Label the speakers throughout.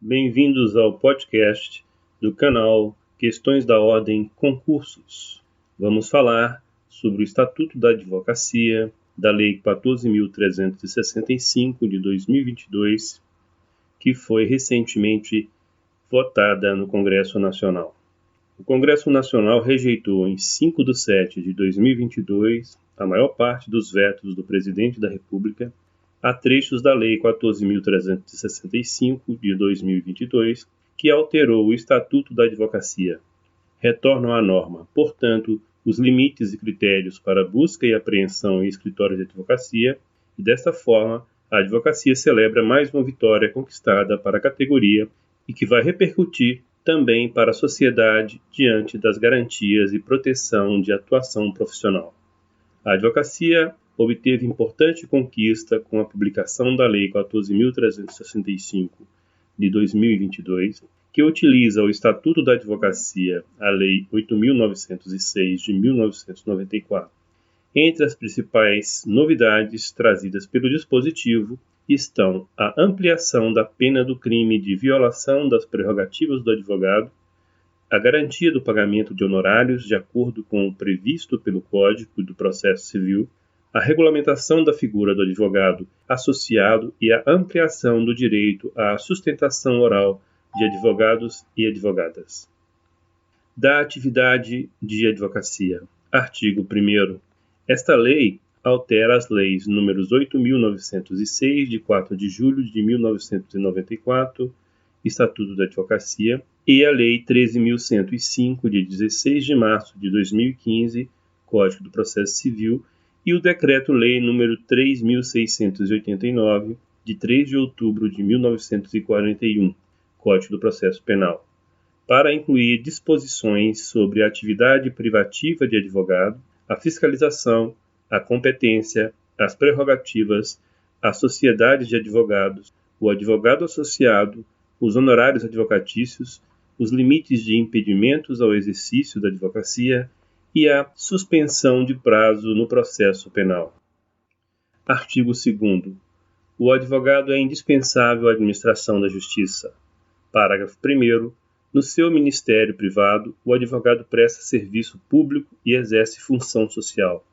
Speaker 1: Bem-vindos ao podcast do canal Questões da Ordem Concursos. Vamos falar sobre o Estatuto da Advocacia, da Lei 14.365 de 2022, que foi recentemente votada no Congresso Nacional. O Congresso Nacional rejeitou em 5/7 de 2022 a maior parte dos vetos do Presidente da República a trechos da Lei 14.365 de 2022, que alterou o Estatuto da Advocacia. Retornam à norma, portanto, os limites e critérios para busca e apreensão em escritórios de advocacia, e desta forma, a advocacia celebra mais uma vitória conquistada para a categoria e que vai repercutir também para a sociedade diante das garantias e proteção de atuação profissional. A advocacia obteve importante conquista com a publicação da Lei 14.365 de 2022, que utiliza o Estatuto da Advocacia, a Lei 8.906 de 1994. Entre as principais novidades trazidas pelo dispositivo estão a ampliação da pena do crime de violação das prerrogativas do advogado, a garantia do pagamento de honorários de acordo com o previsto pelo Código do Processo Civil, a regulamentação da figura do advogado associado e a ampliação do direito à sustentação oral de advogados e advogadas. Da atividade de advocacia. Artigo 1º. Esta lei altera as leis números 8.906, de 4 de julho de 1994, Estatuto da Advocacia, e a Lei 13.105, de 16 de março de 2015, Código do Processo Civil, e o Decreto-Lei nº 3.689, de 3 de outubro de 1941, Código do Processo Penal, para incluir disposições sobre a atividade privativa de advogado, a fiscalização, a competência, as prerrogativas, as sociedades de advogados, o advogado associado, os honorários advocatícios, os limites de impedimentos ao exercício da advocacia e a suspensão de prazo no processo penal. Artigo 2º. O advogado é indispensável à administração da justiça. Parágrafo 1º. No seu ministério privado, o advogado presta serviço público e exerce função social.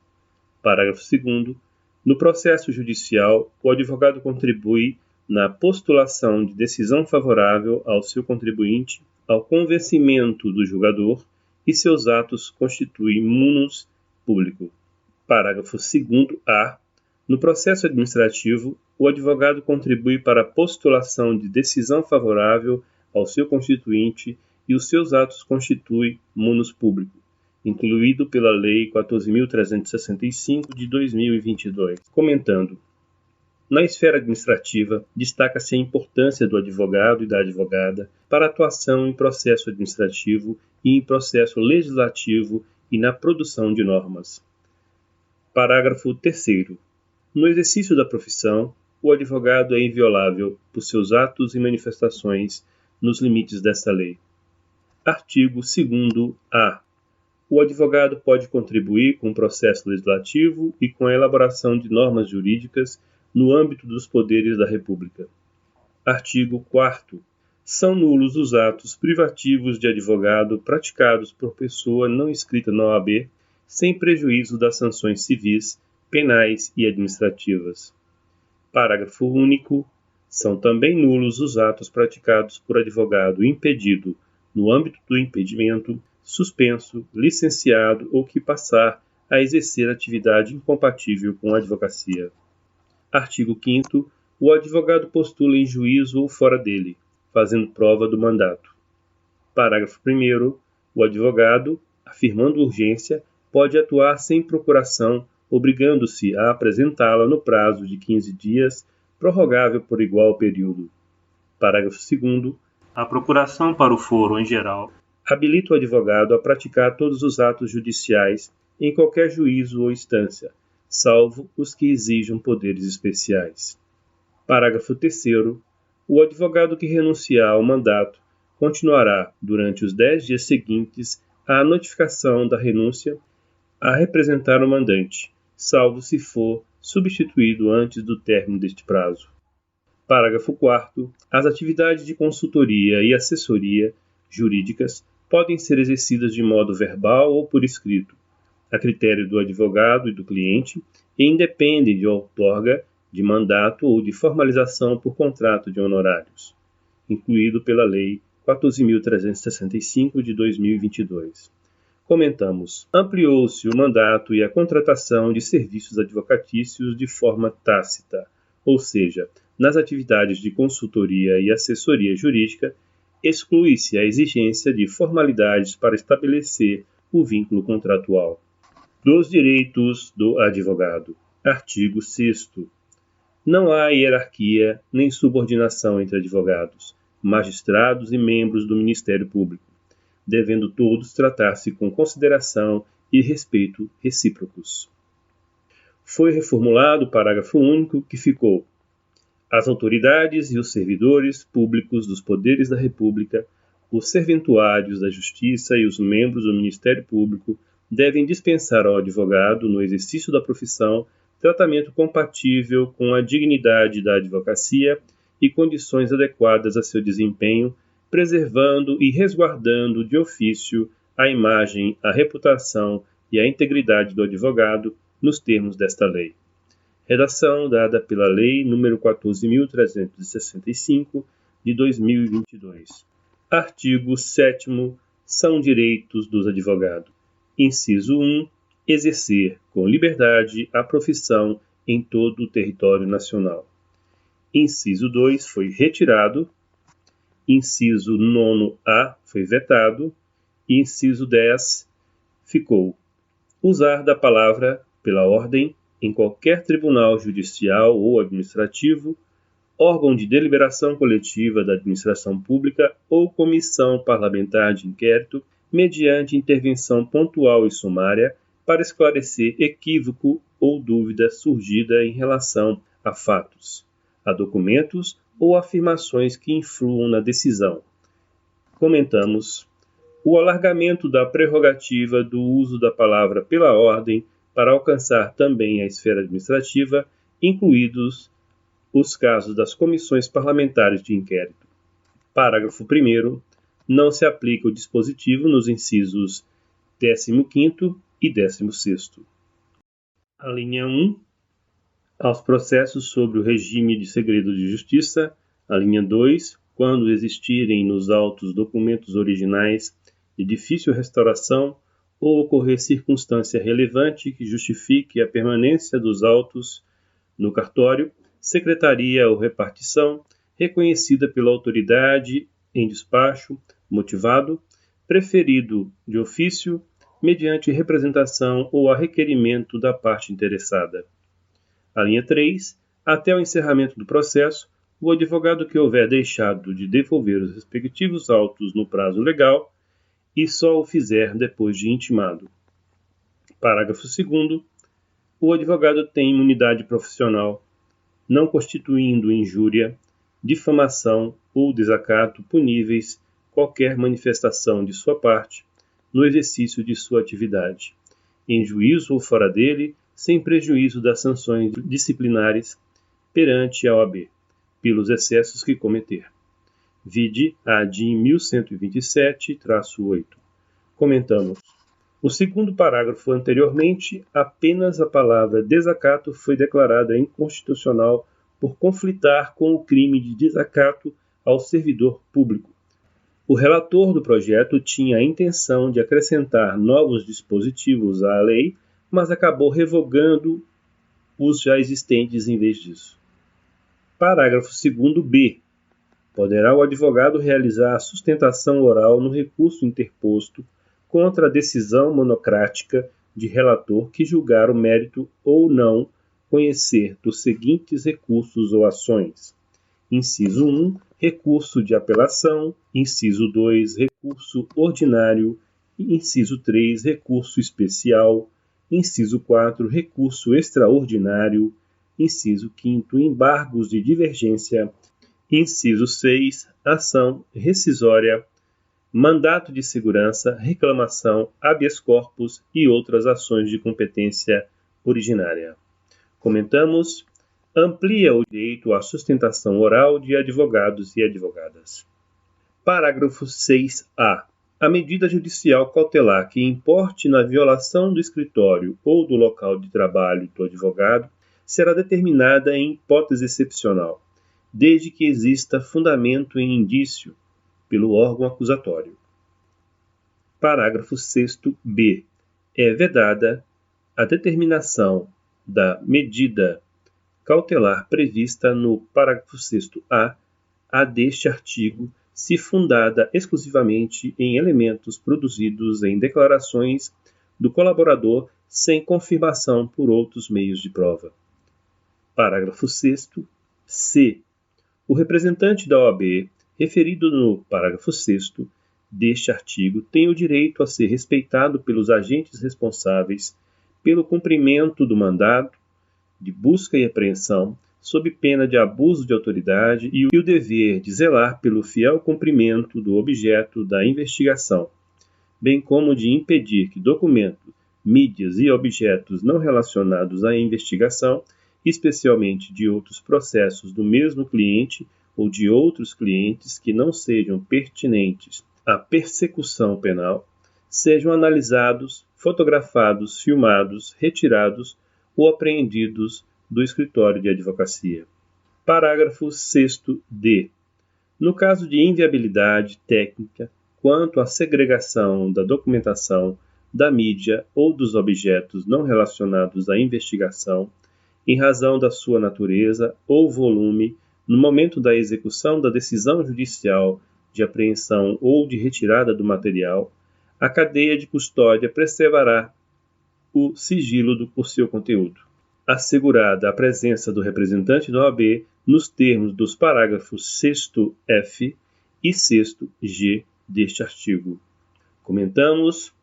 Speaker 1: Parágrafo 2º. No processo judicial, o advogado contribui na postulação de decisão favorável ao seu contribuinte, ao convencimento do julgador, e seus atos constituem munus público. Parágrafo 2º-A. No processo administrativo, o advogado contribui para a postulação de decisão favorável ao seu constituinte e os seus atos constituem munus público, incluído pela Lei 14.365 de 2022. Comentando. Na esfera administrativa, destaca-se a importância do advogado e da advogada para a atuação em processo administrativo e em processo legislativo e na produção de normas. Parágrafo 3º. No exercício da profissão, o advogado é inviolável por seus atos e manifestações nos limites desta lei. Artigo 2º-A. O advogado pode contribuir com o processo legislativo e com a elaboração de normas jurídicas no âmbito dos poderes da República. Artigo 4º. São nulos os atos privativos de advogado praticados por pessoa não inscrita na OAB, sem prejuízo das sanções civis, penais e administrativas. Parágrafo único. São também nulos os atos praticados por advogado impedido, no âmbito do impedimento, suspenso, licenciado ou que passar a exercer atividade incompatível com a advocacia. Artigo 5º. O advogado postula em juízo ou fora dele, fazendo prova do mandato. Parágrafo 1º. O advogado, afirmando urgência, pode atuar sem procuração, obrigando-se a apresentá-la no prazo de 15 dias, prorrogável por igual período. Parágrafo 2º. A procuração para o foro em geral habilita o advogado a praticar todos os atos judiciais em qualquer juízo ou instância, salvo os que exijam poderes especiais. Parágrafo 3º. O advogado que renunciar ao mandato continuará, durante os 10 dias seguintes à notificação da renúncia, a representar o mandante, salvo se for substituído antes do término deste prazo. Parágrafo 4º. As atividades de consultoria e assessoria jurídicas podem ser exercidas de modo verbal ou por escrito, a critério do advogado e do cliente, e independem de outorga de mandato ou de formalização por contrato de honorários, incluído pela Lei 14.365 de 2022. Comentamos: ampliou-se o mandato e a contratação de serviços advocatícios de forma tácita, ou seja, nas atividades de consultoria e assessoria jurídica, exclui-se a exigência de formalidades para estabelecer o vínculo contratual. Dos direitos do advogado. Artigo 6º. Não há hierarquia nem subordinação entre advogados, magistrados e membros do Ministério Público, devendo todos tratar-se com consideração e respeito recíprocos. Foi reformulado o parágrafo único que ficou: as autoridades e os servidores públicos dos poderes da República, os serventuários da Justiça e os membros do Ministério Público devem dispensar ao advogado, no exercício da profissão, tratamento compatível com a dignidade da advocacia e condições adequadas a seu desempenho, preservando e resguardando de ofício a imagem, a reputação e a integridade do advogado nos termos desta lei. Redação dada pela Lei nº 14.365, de 2022. Artigo 7º. São direitos dos advogados. Inciso 1. Exercer com liberdade a profissão em todo o território nacional. Inciso 2 foi retirado. Inciso 9A foi vetado. E inciso 10 ficou: usar da palavra pela ordem em qualquer tribunal judicial ou administrativo, órgão de deliberação coletiva da administração pública ou comissão parlamentar de inquérito, mediante intervenção pontual e sumária, para esclarecer equívoco ou dúvida surgida em relação a fatos, a documentos ou afirmações que influam na decisão. Comentamos: o alargamento da prerrogativa do uso da palavra pela ordem para alcançar também a esfera administrativa, incluídos os casos das comissões parlamentares de inquérito. Parágrafo 1º. Não se aplica o dispositivo nos incisos 15º e 16º. A linha 1. Aos processos sobre o regime de segredo de justiça. A linha 2. Quando existirem nos autos documentos originais de difícil restauração ou ocorrer circunstância relevante que justifique a permanência dos autos no cartório, secretaria ou repartição, reconhecida pela autoridade em despacho motivado, preferido de ofício, mediante representação ou a requerimento da parte interessada. A linha 3. Até o encerramento do processo, o advogado que houver deixado de devolver os respectivos autos no prazo legal e só o fizer depois de intimado. Parágrafo 2º. O advogado tem imunidade profissional, não constituindo injúria, difamação ou desacato puníveis qualquer manifestação de sua parte no exercício de sua atividade, em juízo ou fora dele, sem prejuízo das sanções disciplinares perante a OAB, pelos excessos que cometer. Vide a DIN 1127-8. Comentamos: o segundo parágrafo anteriormente, apenas a palavra desacato foi declarada inconstitucional por conflitar com o crime de desacato ao servidor público. O relator do projeto tinha a intenção de acrescentar novos dispositivos à lei, mas acabou revogando os já existentes em vez disso. Parágrafo 2º-B. Poderá o advogado realizar a sustentação oral no recurso interposto contra a decisão monocrática de relator que julgar o mérito ou não conhecer dos seguintes recursos ou ações. Inciso 1, recurso de apelação. Inciso 2, recurso ordinário. Inciso 3, recurso especial. Inciso 4, recurso extraordinário. Inciso 5, embargos de divergência. Inciso 6, ação rescisória, mandato de segurança, reclamação, habeas corpus e outras ações de competência originária. Comentamos: Amplia o direito à sustentação oral de advogados e advogadas. Parágrafo 6-A. A medida judicial cautelar que importe na violação do escritório ou do local de trabalho do advogado será determinada em hipótese excepcional, desde que exista fundamento em indício pelo órgão acusatório. Parágrafo 6º-B. É vedada a determinação da medida cautelar prevista no parágrafo 6º-A deste artigo, se fundada exclusivamente em elementos produzidos em declarações do colaborador sem confirmação por outros meios de prova. Parágrafo 6º-C. O representante da OAB, referido no parágrafo 6º deste artigo, tem o direito a ser respeitado pelos agentes responsáveis pelo cumprimento do mandado de busca e apreensão, sob pena de abuso de autoridade e o dever de zelar pelo fiel cumprimento do objeto da investigação, bem como de impedir que documentos, mídias e objetos não relacionados à investigação, especialmente de outros processos do mesmo cliente ou de outros clientes que não sejam pertinentes à persecução penal, sejam analisados, fotografados, filmados, retirados ou apreendidos do escritório de advocacia. Parágrafo 6º-D. No caso de inviabilidade técnica quanto à segregação da documentação, da mídia ou dos objetos não relacionados à investigação, em razão da sua natureza ou volume, no momento da execução da decisão judicial de apreensão ou de retirada do material, a cadeia de custódia preservará o sigilo por seu conteúdo, assegurada a presença do representante da OAB nos termos dos parágrafos 6º-F e 6º-G deste artigo. Comentamos.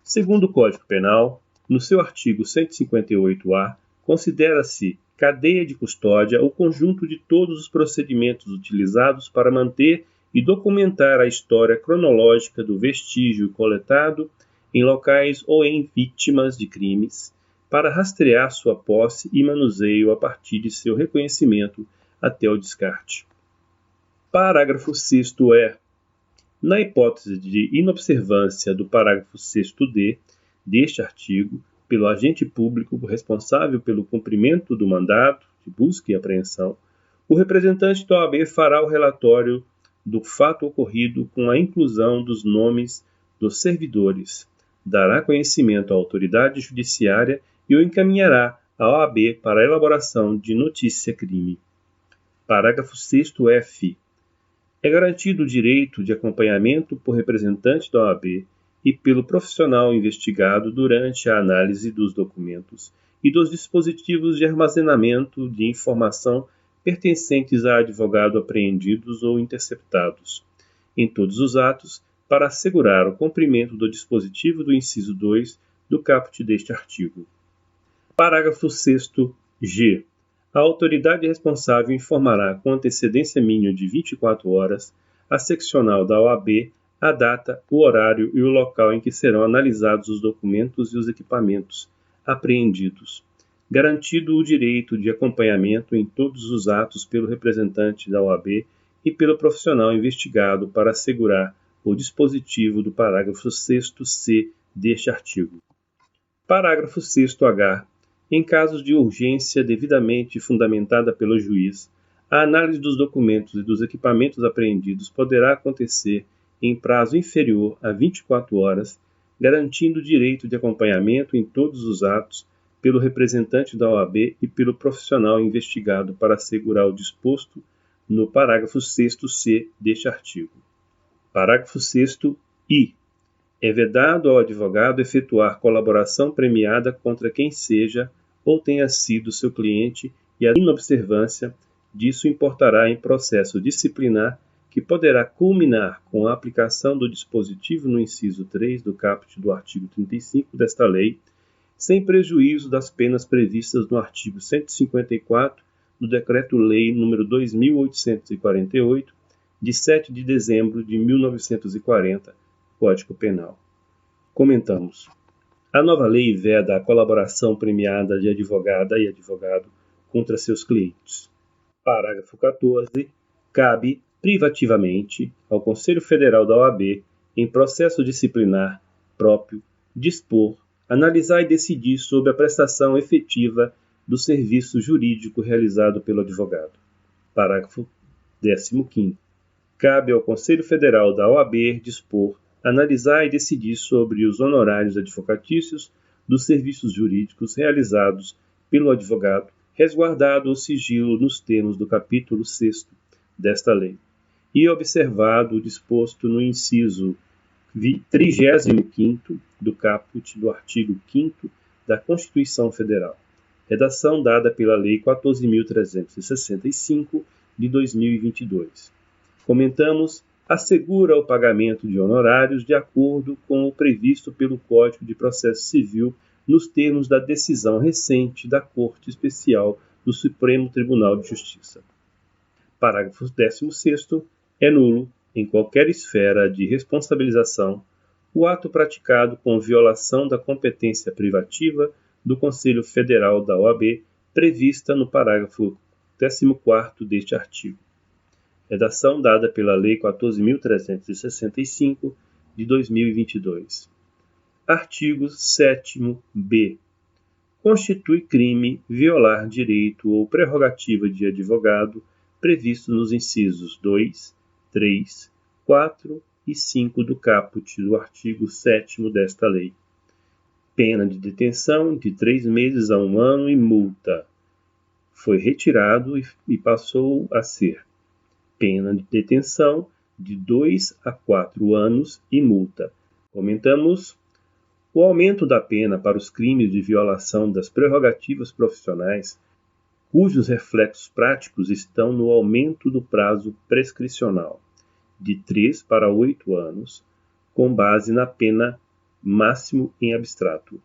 Speaker 1: Segundo o Código Penal, no seu artigo 158-A, considera-se cadeia de custódia o conjunto de todos os procedimentos utilizados para manter e documentar a história cronológica do vestígio coletado em locais ou em vítimas de crimes, para rastrear sua posse e manuseio a partir de seu reconhecimento até o descarte. Parágrafo 6º-E. Na hipótese de inobservância do parágrafo 6º-D deste artigo, pelo agente público responsável pelo cumprimento do mandato de busca e apreensão, o representante da OAB fará o relatório do fato ocorrido com a inclusão dos nomes dos servidores, dará conhecimento à autoridade judiciária e o encaminhará à OAB para a elaboração de notícia-crime. Parágrafo 6º-F. É garantido o direito de acompanhamento por representante da OAB e pelo profissional investigado durante a análise dos documentos e dos dispositivos de armazenamento de informação pertencentes a advogado apreendidos ou interceptados, em todos os atos, para assegurar o cumprimento do dispositivo do inciso 2 do caput deste artigo. Parágrafo 6º-G. A autoridade responsável informará com antecedência mínima de 24 horas a seccional da OAB a data, o horário e o local em que serão analisados os documentos e os equipamentos apreendidos, garantido o direito de acompanhamento em todos os atos pelo representante da OAB e pelo profissional investigado para assegurar o dispositivo do parágrafo 6º-C deste artigo. Parágrafo 6º-H. Em casos de urgência devidamente fundamentada pelo juiz, a análise dos documentos e dos equipamentos apreendidos poderá acontecer em prazo inferior a 24 horas, garantindo o direito de acompanhamento em todos os atos pelo representante da OAB e pelo profissional investigado para assegurar o disposto no parágrafo 6º-C deste artigo. Parágrafo 6º-I. É vedado ao advogado efetuar colaboração premiada contra quem seja ou tenha sido seu cliente e a inobservância disso importará em processo disciplinar que poderá culminar com a aplicação do dispositivo no inciso 3 do caput do artigo 35 desta lei, sem prejuízo das penas previstas no artigo 154 do Decreto-Lei nº 2.848, de 7 de dezembro de 1940, Código Penal. Comentamos. A nova lei veda a colaboração premiada de advogada e advogado contra seus clientes. Parágrafo 14. Cabe privativamente ao Conselho Federal da OAB, em processo disciplinar próprio, dispor, analisar e decidir sobre a prestação efetiva do serviço jurídico realizado pelo advogado. Parágrafo 15º. Cabe ao Conselho Federal da OAB dispor, analisar e decidir sobre os honorários advocatícios dos serviços jurídicos realizados pelo advogado, resguardado o sigilo nos termos do capítulo 6º desta lei, e observado o disposto no inciso 35º do caput do artigo 5º da Constituição Federal, redação dada pela Lei 14.365 de 2022. Comentamos, assegura o pagamento de honorários de acordo com o previsto pelo Código de Processo Civil nos termos da decisão recente da Corte Especial do Supremo Tribunal de Justiça. Parágrafo 16º. É nulo, em qualquer esfera de responsabilização, o ato praticado com violação da competência privativa do Conselho Federal da OAB, prevista no parágrafo 14º deste artigo. Redação dada pela Lei 14.365 de 2022. Artigo 7º-B. Constitui crime violar direito ou prerrogativa de advogado previsto nos incisos 2, 3, 4 e 5 do caput do artigo 7º desta lei. Pena de detenção de 3 meses a 1 ano e multa. Foi retirado e passou a ser pena de detenção de 2 a 4 anos e multa. Comentamos o aumento da pena para os crimes de violação das prerrogativas profissionais, cujos reflexos práticos estão no aumento do prazo prescricional, de 3 para 8 anos, com base na pena máximo em abstrato,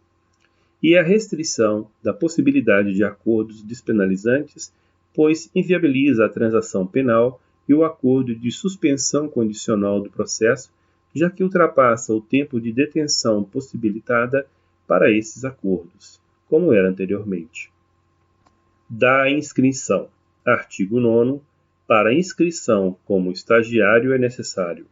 Speaker 1: e a restrição da possibilidade de acordos despenalizantes, pois inviabiliza a transação penal e o acordo de suspensão condicional do processo, já que ultrapassa o tempo de detenção possibilitada para esses acordos, como era anteriormente. Da inscrição. Artigo 9º. Para inscrição como estagiário é necessário.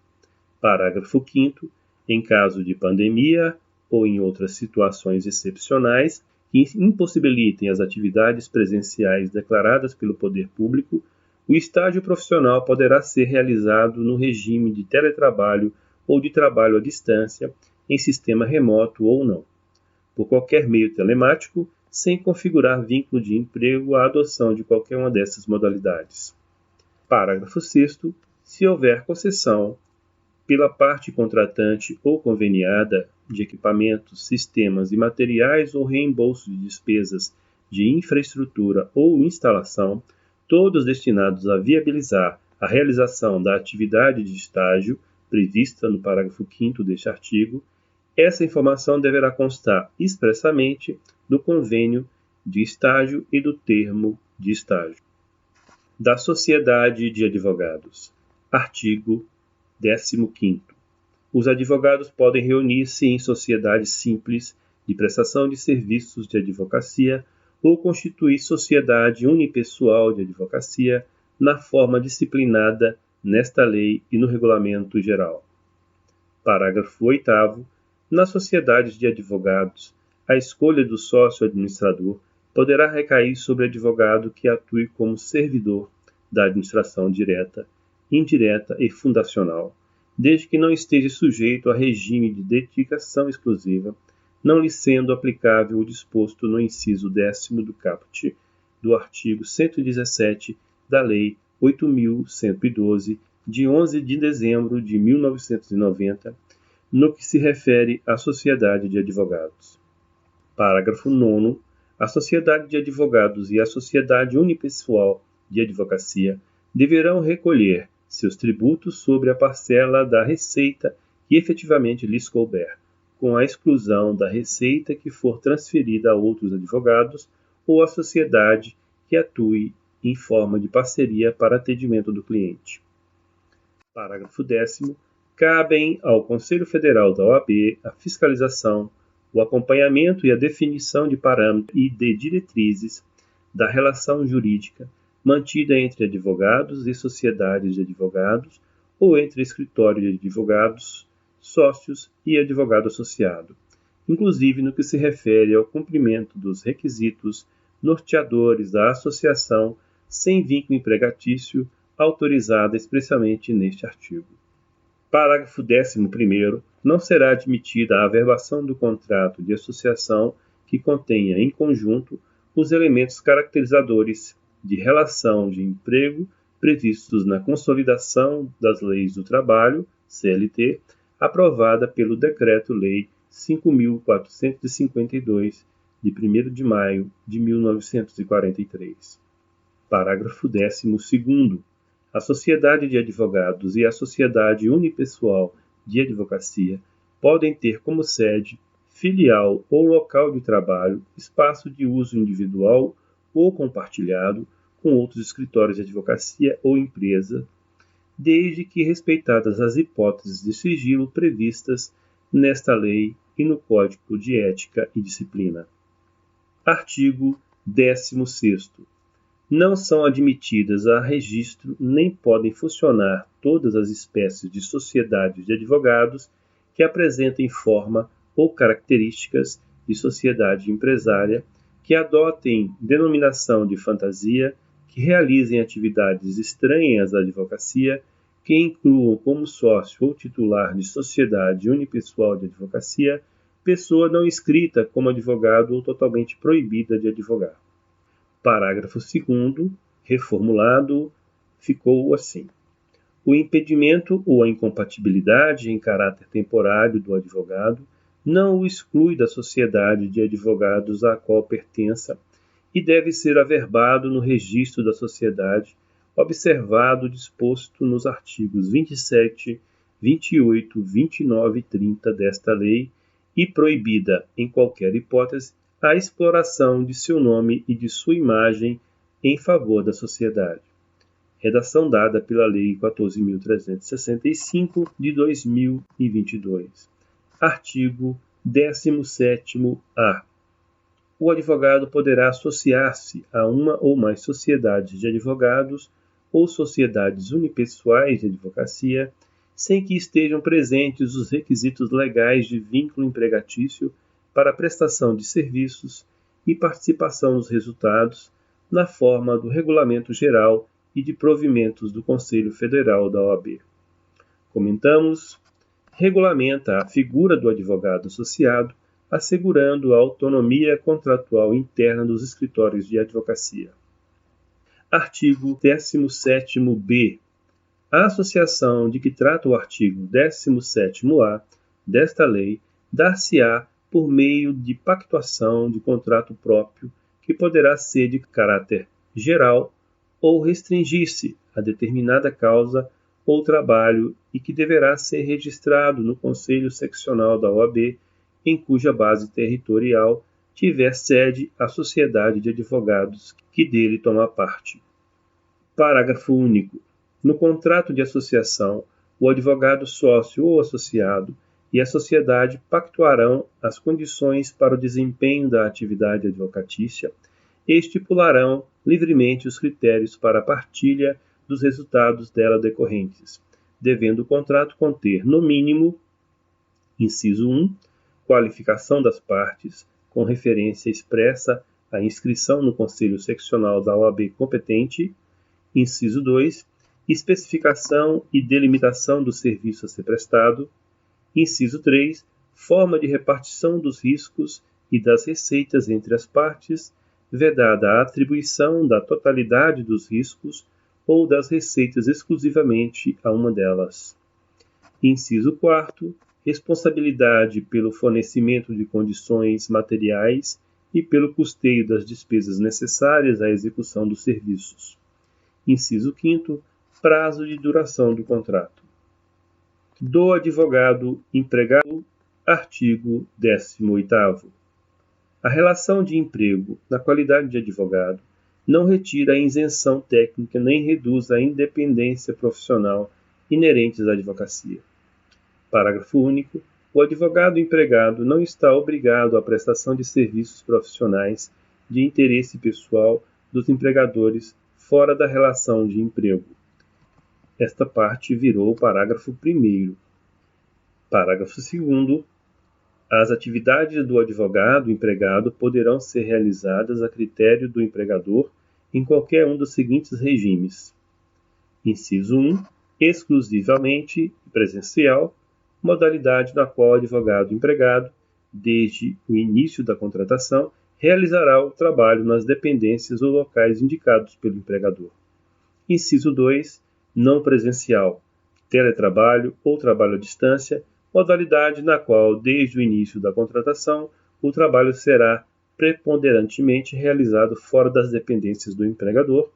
Speaker 1: Parágrafo 5º. Em caso de pandemia ou em outras situações excepcionais que impossibilitem as atividades presenciais declaradas pelo poder público, o estágio profissional poderá ser realizado no regime de teletrabalho ou de trabalho à distância, em sistema remoto ou não, por qualquer meio telemático, sem configurar vínculo de emprego à adoção de qualquer uma dessas modalidades. Parágrafo 6º. Se houver concessão pela parte contratante ou conveniada de equipamentos, sistemas e materiais ou reembolso de despesas de infraestrutura ou instalação, todos destinados a viabilizar a realização da atividade de estágio prevista no parágrafo 5º deste artigo, essa informação deverá constar expressamente do convênio de estágio e do termo de estágio. Da Sociedade de Advogados. Artigo 15º. Os advogados podem reunir-se em sociedade simples de prestação de serviços de advocacia ou constituir sociedade unipessoal de advocacia na forma disciplinada nesta lei e no regulamento geral. Parágrafo 8º. Nas sociedades de advogados, a escolha do sócio administrador poderá recair sobre o advogado que atue como servidor da administração direta, indireta e fundacional, desde que não esteja sujeito a regime de dedicação exclusiva, não lhe sendo aplicável o disposto no inciso 10º do caput do artigo 117 da Lei 8.112, de 11 de dezembro de 1990, no que se refere à sociedade de advogados. Parágrafo 9º. A sociedade de advogados e a sociedade unipessoal de advocacia deverão recolher seus tributos sobre a parcela da receita que efetivamente lhes couber, com a exclusão da receita que for transferida a outros advogados ou à sociedade que atue em forma de parceria para atendimento do cliente. Parágrafo 10º. Cabem ao Conselho Federal da OAB a fiscalização, o acompanhamento e a definição de parâmetros e de diretrizes da relação jurídica mantida entre advogados e sociedades de advogados ou entre escritório de advogados, sócios e advogado associado, inclusive no que se refere ao cumprimento dos requisitos norteadores da associação sem vínculo empregatício autorizada expressamente neste artigo. Parágrafo 11º. Não será admitida a averbação do contrato de associação que contenha em conjunto os elementos caracterizadores de relação de emprego previstos na Consolidação das Leis do Trabalho, CLT, aprovada pelo Decreto-Lei 5.452, de 1º de maio de 1943. Parágrafo 12º. A Sociedade de Advogados e a Sociedade Unipessoal de Advocacia podem ter como sede, filial ou local de trabalho, espaço de uso individual ou compartilhado com outros escritórios de advocacia ou empresa, desde que respeitadas as hipóteses de sigilo previstas nesta lei e no Código de Ética e Disciplina. Artigo 16º. Não são admitidas a registro nem podem funcionar todas as espécies de sociedades de advogados que apresentem forma ou características de sociedade empresária, que adotem denominação de fantasia, que realizem atividades estranhas à advocacia, que incluam como sócio ou titular de sociedade unipessoal de advocacia, pessoa não inscrita como advogado ou totalmente proibida de advogar. Parágrafo 2º, reformulado, ficou assim. O impedimento ou a incompatibilidade em caráter temporário do advogado não o exclui da sociedade de advogados à qual pertença e deve ser averbado no registro da sociedade, observado o disposto nos artigos 27, 28, 29 e 30 desta lei e proibida, em qualquer hipótese, a exploração de seu nome e de sua imagem em favor da sociedade. Redação dada pela Lei 14.365 de 2022. Artigo 17º-A. O advogado poderá associar-se a uma ou mais sociedades de advogados ou sociedades unipessoais de advocacia, sem que estejam presentes os requisitos legais de vínculo empregatício para a prestação de serviços e participação nos resultados, na forma do Regulamento Geral e de provimentos do Conselho Federal da OAB. Comentamos: regulamenta a figura do advogado associado, assegurando a autonomia contratual interna dos escritórios de advocacia. Artigo 17º-B. A associação de que trata o artigo 17º-A desta lei dar-se-á por meio de pactuação de contrato próprio, que poderá ser de caráter geral ou restringir-se a determinada causa ou trabalho e que deverá ser registrado no Conselho Seccional da OAB, em cuja base territorial tiver sede a sociedade de advogados que dele toma parte. Parágrafo único. No contrato de associação, o advogado sócio ou associado e a sociedade pactuarão as condições para o desempenho da atividade advocatícia e estipularão livremente os critérios para a partilha dos resultados dela decorrentes, devendo o contrato conter, no mínimo, inciso 1, qualificação das partes, com referência expressa à inscrição no Conselho Seccional da OAB competente, inciso 2, especificação e delimitação do serviço a ser prestado, inciso 3, forma de repartição dos riscos e das receitas entre as partes, vedada a atribuição da totalidade dos riscos ou das receitas exclusivamente a uma delas. Inciso 4, responsabilidade pelo fornecimento de condições materiais e pelo custeio das despesas necessárias à execução dos serviços. Inciso 5º, prazo de duração do contrato. Do advogado empregado, artigo 18º. A relação de emprego na qualidade de advogado não retira a isenção técnica nem reduz a independência profissional inerentes à advocacia. Parágrafo único. O advogado empregado não está obrigado à prestação de serviços profissionais de interesse pessoal dos empregadores fora da relação de emprego. Esta parte virou o parágrafo 1º. Parágrafo 2º. As atividades do advogado empregado poderão ser realizadas a critério do empregador em qualquer um dos seguintes regimes. Inciso 1. Exclusivamente presencial, modalidade na qual o advogado empregado, desde o início da contratação, realizará o trabalho nas dependências ou locais indicados pelo empregador. Inciso 2. Não presencial, teletrabalho ou trabalho à distância, modalidade na qual, desde o início da contratação, o trabalho será preponderantemente realizado fora das dependências do empregador,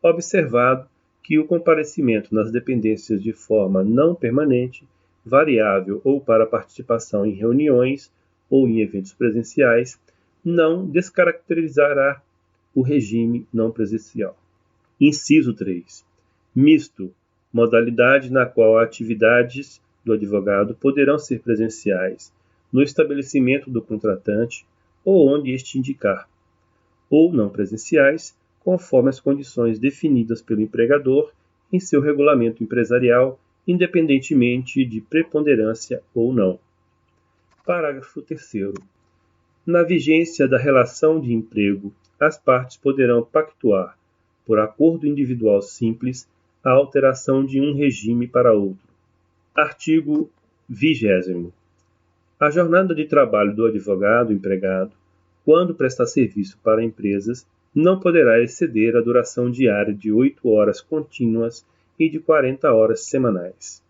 Speaker 1: observado que o comparecimento nas dependências de forma não permanente, variável ou para participação em reuniões ou em eventos presenciais, não descaracterizará o regime não presencial. Inciso 3. Misto, modalidade na qual atividades do advogado poderão ser presenciais no estabelecimento do contratante ou onde este indicar, ou não presenciais, conforme as condições definidas pelo empregador em seu regulamento empresarial, independentemente de preponderância ou não. Parágrafo 3º. Na vigência da relação de emprego, as partes poderão pactuar, por acordo individual simples, a alteração de um regime para outro. Artigo 20º. A jornada de trabalho do advogado empregado, quando prestar serviço para empresas, não poderá exceder a duração diária de 8 horas contínuas e de 40 horas semanais.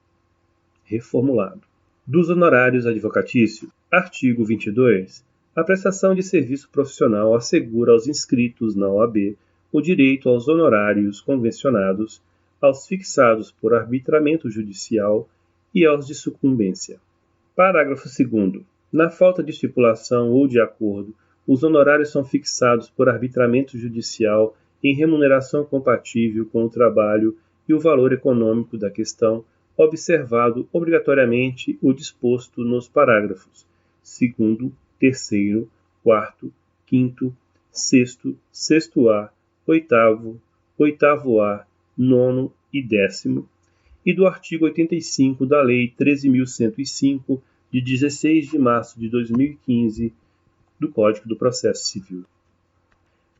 Speaker 1: Reformulado. Dos honorários advocatícios. Artigo 22. A prestação de serviço profissional assegura aos inscritos na OAB o direito aos honorários convencionados, aos fixados por arbitramento judicial e aos de sucumbência. Parágrafo 2º. Na falta de estipulação ou de acordo, os honorários são fixados por arbitramento judicial em remuneração compatível com o trabalho e o valor econômico da questão, observado obrigatoriamente o disposto nos parágrafos 2º, 3º, 4º, 5º, 6º, 6º-A, 8º, 8º-A, 9º e 10º, e do artigo 85 da Lei 13.105, de 16 de março de 2015, do Código do Processo Civil.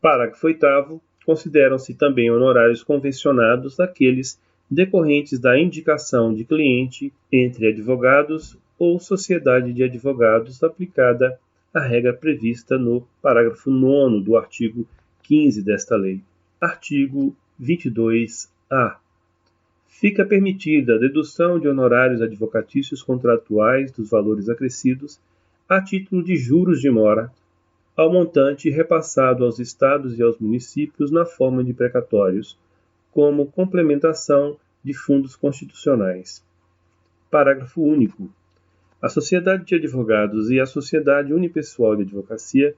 Speaker 1: Parágrafo 8º. Consideram-se também honorários convencionados aqueles decorrentes da indicação de cliente entre advogados ou sociedade de advogados aplicada a regra prevista no parágrafo 9º do artigo 15 desta lei. Artigo 22-A. Fica permitida a dedução de honorários advocatícios contratuais dos valores acrescidos a título de juros de mora, ao montante repassado aos estados e aos municípios na forma de precatórios, como complementação de fundos constitucionais. Parágrafo único. A Sociedade de Advogados e a Sociedade Unipessoal de Advocacia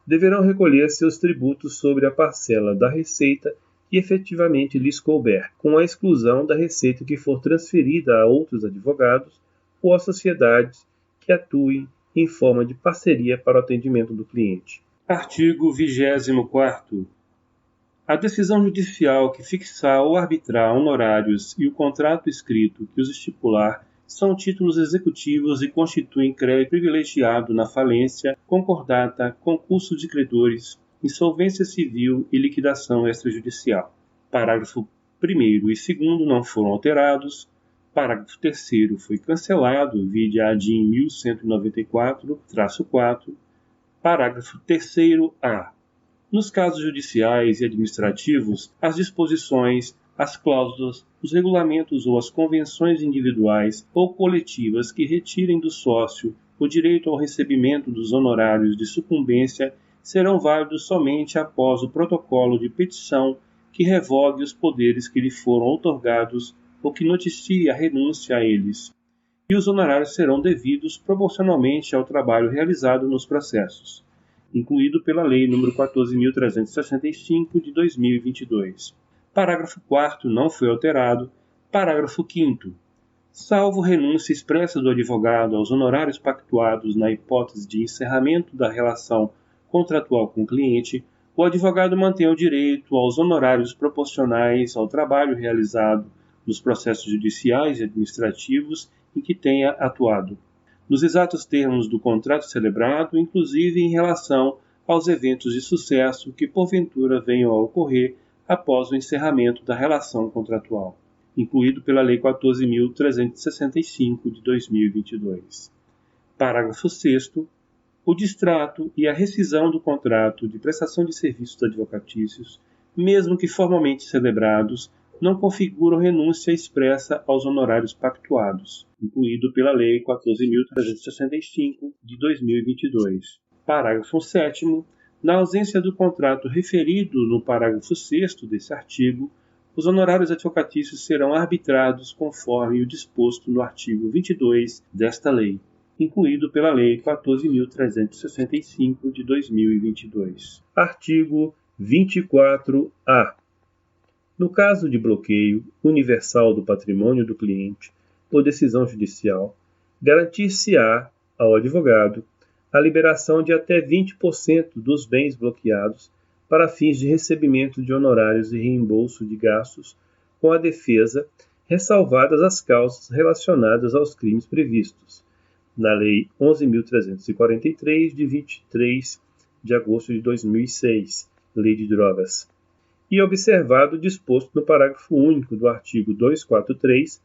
Speaker 1: deverão recolher seus tributos sobre a parcela da receita que efetivamente lhes couber, com a exclusão da receita que for transferida a outros advogados ou a sociedades que atuem em forma de parceria para o atendimento do cliente. Artigo 24º. A decisão judicial que fixar ou arbitrar honorários e o contrato escrito que os estipular são títulos executivos e constituem crédito privilegiado na falência, concordata, concurso de credores, insolvência civil e liquidação extrajudicial. Parágrafo 1º e 2º não foram alterados. Parágrafo 3º foi cancelado, vide a ADIM 1194-4. Parágrafo 3º-A. Nos casos judiciais e administrativos, as disposições, as cláusulas, os regulamentos ou as convenções individuais ou coletivas que retirem do sócio o direito ao recebimento dos honorários de sucumbência serão válidos somente após o protocolo de petição que revogue os poderes que lhe foram outorgados ou que noticie a renúncia a eles, e os honorários serão devidos proporcionalmente ao trabalho realizado nos processos, incluído pela Lei nº 14.365, de 2022. Parágrafo 4º não foi alterado. Parágrafo 5º. Salvo renúncia expressa do advogado aos honorários pactuados na hipótese de encerramento da relação contratual com o cliente, O advogado mantém o direito aos honorários proporcionais ao trabalho realizado nos processos judiciais e administrativos em que tenha atuado, nos exatos termos do contrato celebrado, inclusive em relação aos eventos de sucesso que porventura venham a ocorrer após o encerramento da relação contratual, incluído pela Lei 14.365 de 2022. Parágrafo 6º. O distrato e a rescisão do contrato de prestação de serviços advocatícios, mesmo que formalmente celebrados, não configuram renúncia expressa aos honorários pactuados, incluído pela Lei 14.365 de 2022. Parágrafo 7º. Na ausência do contrato referido no parágrafo 6º desse artigo, os honorários advocatícios serão arbitrados conforme o disposto no artigo 22 desta lei, incluído pela Lei 14.365 de 2022. Artigo 24-A. No caso de bloqueio universal do patrimônio do cliente por decisão judicial, garantir-se-á ao advogado a liberação de até 20% dos bens bloqueados para fins de recebimento de honorários e reembolso de gastos com a defesa, ressalvadas as causas relacionadas aos crimes previstos na Lei 11.343, de 23 de agosto de 2006, Lei de Drogas, e observado o disposto no parágrafo único do artigo 243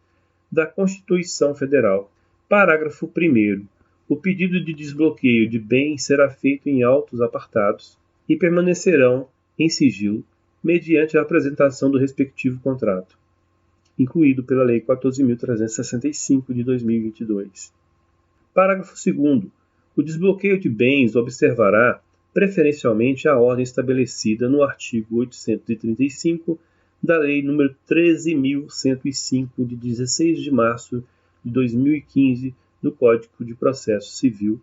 Speaker 1: da Constituição Federal. Parágrafo 1º. O pedido de desbloqueio de bens será feito em autos apartados e permanecerão em sigilo mediante a apresentação do respectivo contrato, incluído pela Lei 14.365 de 2022. Parágrafo 2º. O desbloqueio de bens observará preferencialmente a ordem estabelecida no artigo 835 da Lei nº 13.105, de 16 de março de 2015, do Código de Processo Civil.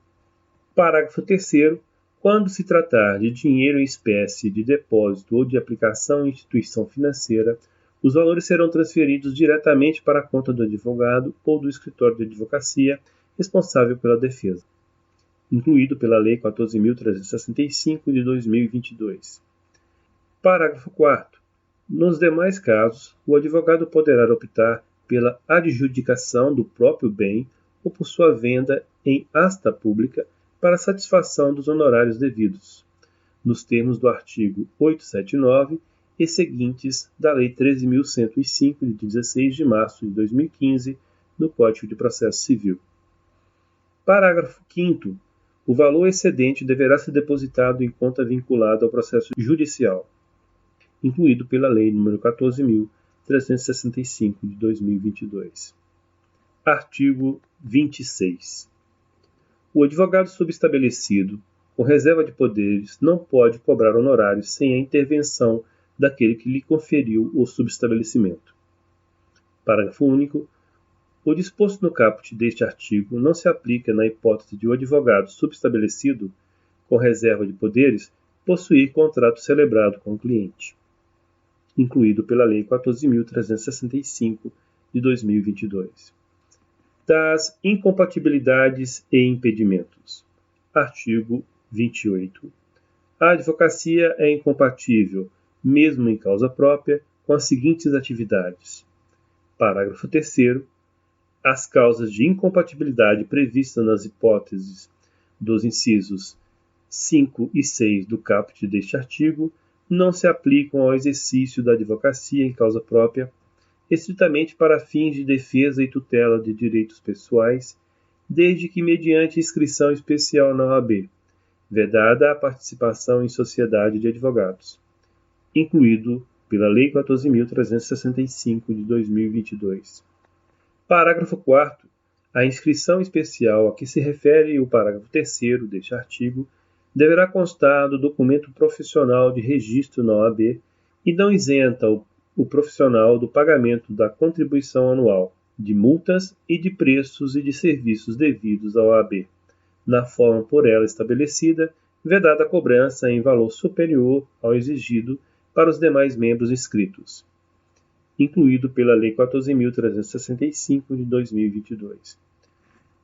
Speaker 1: Parágrafo 3º. Quando se tratar de dinheiro em espécie de depósito ou de aplicação em instituição financeira, os valores serão transferidos diretamente para a conta do advogado ou do escritório de advocacia responsável pela defesa, incluído pela Lei 14.365 de 2022. Parágrafo 4º. Nos demais casos, o advogado poderá optar pela adjudicação do próprio bem ou por sua venda em asta pública para satisfação dos honorários devidos, nos termos do artigo 879 e seguintes da Lei 13.105, de 16 de março de 2015, do Código de Processo Civil. Parágrafo 5º. O valor excedente deverá ser depositado em conta vinculada ao processo judicial, incluído pela Lei nº 14.365, de 2022. Artigo 26. O advogado subestabelecido, com reserva de poderes, não pode cobrar honorários sem a intervenção daquele que lhe conferiu o subestabelecimento. Parágrafo único. O disposto no caput deste artigo não se aplica na hipótese de o advogado subestabelecido, com reserva de poderes, possuir contrato celebrado com o cliente, incluído pela Lei 14.365, de 2022. Das incompatibilidades e impedimentos. Artigo 28. A advocacia é incompatível, mesmo em causa própria, com as seguintes atividades. Parágrafo 3º. As causas de incompatibilidade previstas nas hipóteses dos incisos 5 e 6 do caput deste artigo não se aplicam ao exercício da advocacia em causa própria, estritamente para fins de defesa e tutela de direitos pessoais, desde que mediante inscrição especial na OAB, vedada a participação em sociedade de advogados, incluído pela Lei 14.365 de 2022. Parágrafo 4º. A inscrição especial a que se refere o parágrafo 3º deste artigo deverá constar do documento profissional de registro na OAB e não isenta o profissional do pagamento da contribuição anual, de multas e de preços e de serviços devidos à OAB, na forma por ela estabelecida, vedada a cobrança em valor superior ao exigido para os demais membros inscritos, incluído pela Lei 14.365 de 2022.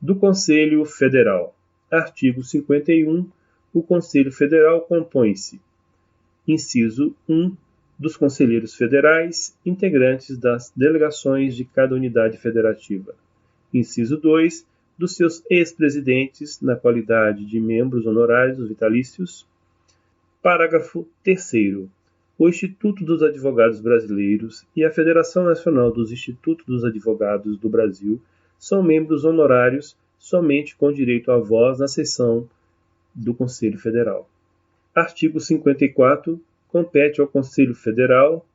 Speaker 1: Do Conselho Federal. Artigo 51. O Conselho Federal compõe-se Inciso 1. Dos conselheiros federais, integrantes das delegações de cada unidade federativa. Inciso 2. Dos seus ex-presidentes, na qualidade de membros honorários vitalícios. Parágrafo 3º. O Instituto dos Advogados Brasileiros e a Federação Nacional dos Institutos dos Advogados do Brasil são membros honorários somente com direito à voz na sessão do Conselho Federal. Artigo 54. Compete ao Conselho Federal,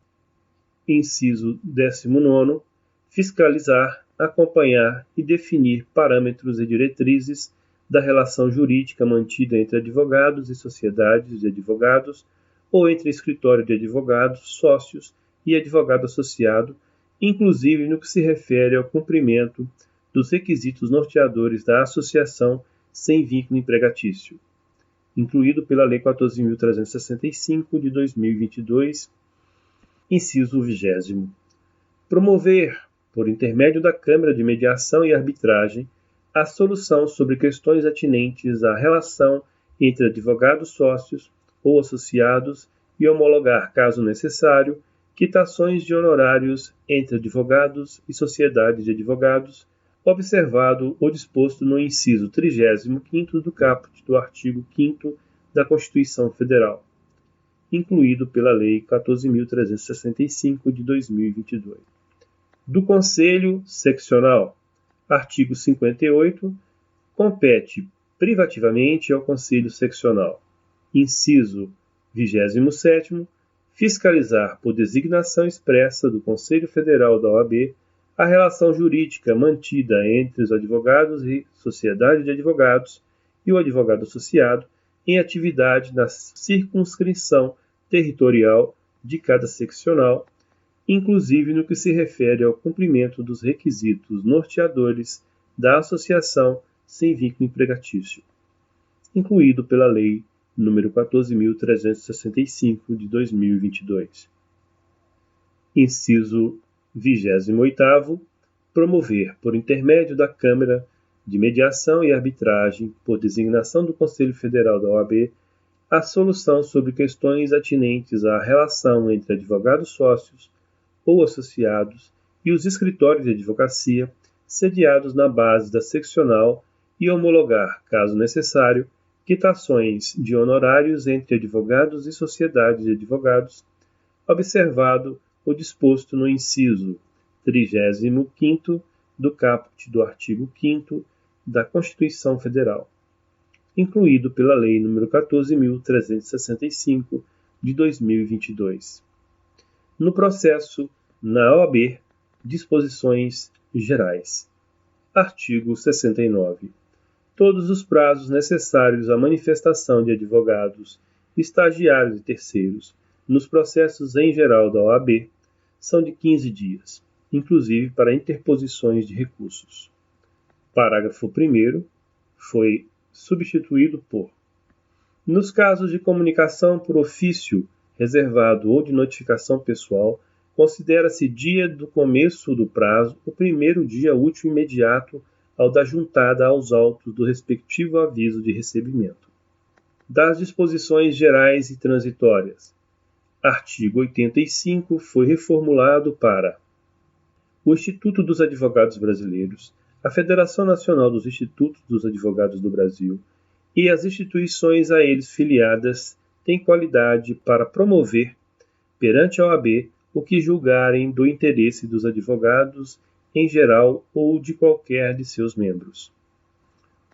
Speaker 1: inciso 19º, fiscalizar, acompanhar e definir parâmetros e diretrizes da relação jurídica mantida entre advogados e sociedades de advogados ou entre escritório de advogados, sócios e advogado associado, inclusive no que se refere ao cumprimento dos requisitos norteadores da associação sem vínculo empregatício, incluído pela Lei 14.365, de 2022, inciso 20º. Promover, por intermédio da Câmara de Mediação e Arbitragem, a solução sobre questões atinentes à relação entre advogados sócios ou associados e homologar, caso necessário, quitações de honorários entre advogados e sociedades de advogados, observado o disposto no inciso 35º do caput do artigo 5º da Constituição Federal, incluído pela Lei 14.365, de 2022. Do Conselho Seccional. Artigo 58. Compete privativamente ao Conselho Seccional. Inciso 27º. Fiscalizar, por designação expressa do Conselho Federal da OAB, a relação jurídica mantida entre os advogados e sociedade de advogados e o advogado associado em atividade na circunscrição territorial de cada seccional, inclusive no que se refere ao cumprimento dos requisitos norteadores da associação sem vínculo empregatício, incluído pela Lei nº 14.365, de 2022. Inciso 28º. Promover, por intermédio da Câmara de Mediação e Arbitragem, por designação do Conselho Federal da OAB, a solução sobre questões atinentes à relação entre advogados sócios ou associados e os escritórios de advocacia sediados na base da seccional e homologar, caso necessário, quitações de honorários entre advogados e sociedades de advogados, observado o disposto no inciso 35º do caput do artigo 5º da Constituição Federal, incluído pela Lei nº 14.365, de 2022. No processo na OAB, disposições gerais. Artigo 69. Todos os prazos necessários à manifestação de advogados, estagiários e terceiros nos processos em geral da OAB são de 15 dias, inclusive para interposições de recursos. Parágrafo 1º foi substituído por: nos casos de comunicação por ofício reservado ou de notificação pessoal, considera-se dia do começo do prazo o primeiro dia útil imediato ao da juntada aos autos do respectivo aviso de recebimento. Das disposições gerais e transitórias. Artigo 85 foi reformulado para: o Instituto dos Advogados Brasileiros, a Federação Nacional dos Institutos dos Advogados do Brasil e as instituições a eles filiadas têm qualidade para promover, perante a OAB, o que julgarem do interesse dos advogados em geral ou de qualquer de seus membros.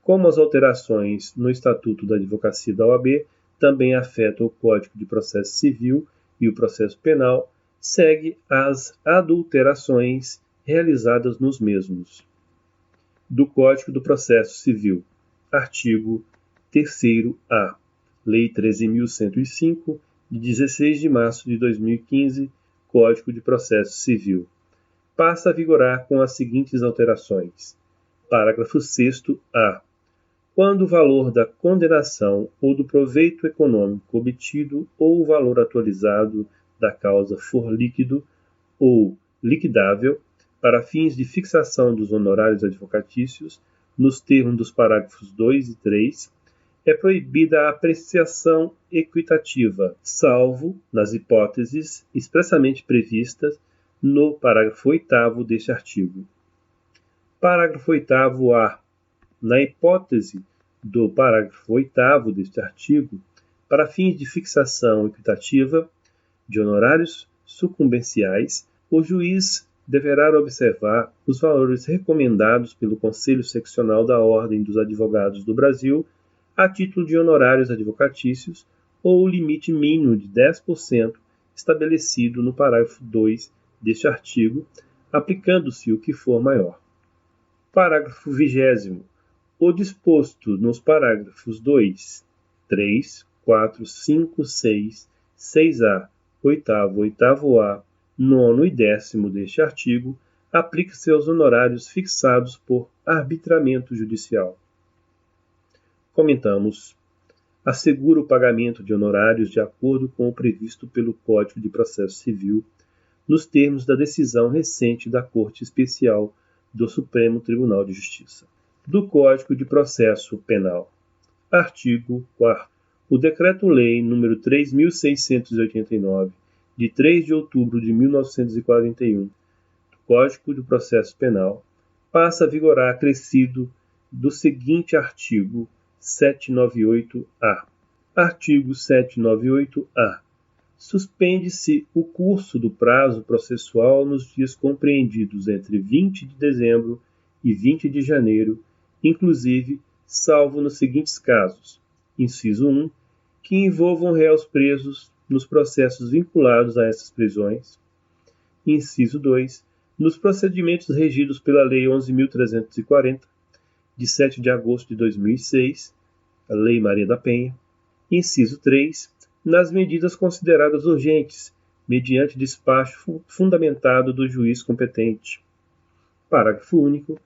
Speaker 1: Como as alterações no Estatuto da Advocacia da OAB também afetam o Código de Processo Civil e o Processo Penal, segue as adulterações realizadas nos mesmos. Do Código do Processo Civil. Artigo 3º-A. Lei 13.105, de 16 de março de 2015, Código de Processo Civil. Passa a vigorar com as seguintes alterações. Parágrafo 6º-A. Quando o valor da condenação ou do proveito econômico obtido ou o valor atualizado da causa for líquido ou liquidável, para fins de fixação dos honorários advocatícios, nos termos dos parágrafos 2 e 3, é proibida a apreciação equitativa, salvo nas hipóteses expressamente previstas no parágrafo 8º deste artigo. Parágrafo 8º-A. Na hipótese do parágrafo 8º deste artigo, para fins de fixação equitativa de honorários sucumbenciais, o juiz deverá observar os valores recomendados pelo Conselho Seccional da Ordem dos Advogados do Brasil a título de honorários advocatícios ou o limite mínimo de 10% estabelecido no parágrafo 2 deste artigo, aplicando-se o que for maior. Parágrafo 20º. O disposto nos parágrafos 2, 3, 4, 5, 6, 6A, 8º, 8º-A, 9º e 10º deste artigo aplica-se aos honorários fixados por arbitramento judicial. Comentamos. Assegura o pagamento de honorários de acordo com o previsto pelo Código de Processo Civil, nos termos da decisão recente da Corte Especial do Supremo Tribunal de Justiça. Do Código de Processo Penal. Artigo 4º. O Decreto-Lei nº 3.689, de 3 de outubro de 1941, do Código de Processo Penal, passa a vigorar acrescido do seguinte artigo 798-A. Artigo 798-A. Suspende-se o curso do prazo processual nos dias compreendidos entre 20 de dezembro e 20 de janeiro, inclusive, salvo nos seguintes casos. Inciso 1. Que envolvam réus presos nos processos vinculados a essas prisões. Inciso 2. Nos procedimentos regidos pela Lei 11.340, de 7 de agosto de 2006, a Lei Maria da Penha. Inciso 3. Nas medidas consideradas urgentes, mediante despacho fundamentado do juiz competente. Parágrafo único.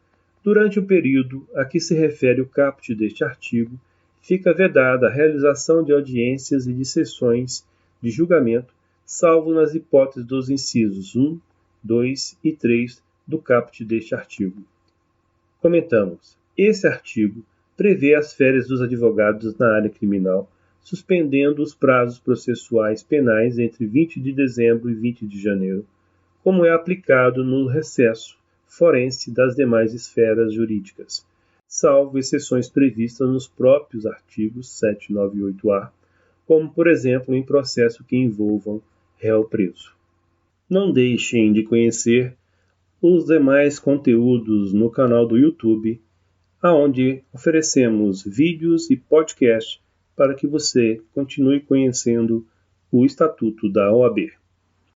Speaker 1: Durante o período a que se refere o caput deste artigo, fica vedada a realização de audiências e de sessões de julgamento, salvo nas hipóteses dos incisos 1, 2 e 3 do caput deste artigo. Comentamos. Esse artigo prevê as férias dos advogados na área criminal, suspendendo os prazos processuais penais entre 20 de dezembro e 20 de janeiro, como é aplicado no recesso forense das demais esferas jurídicas, salvo exceções previstas nos próprios artigos 798-A, como, por exemplo, em processo que envolvam réu preso. Não deixem de conhecer os demais conteúdos no canal do YouTube, onde oferecemos vídeos e podcasts para que você continue conhecendo o Estatuto da OAB.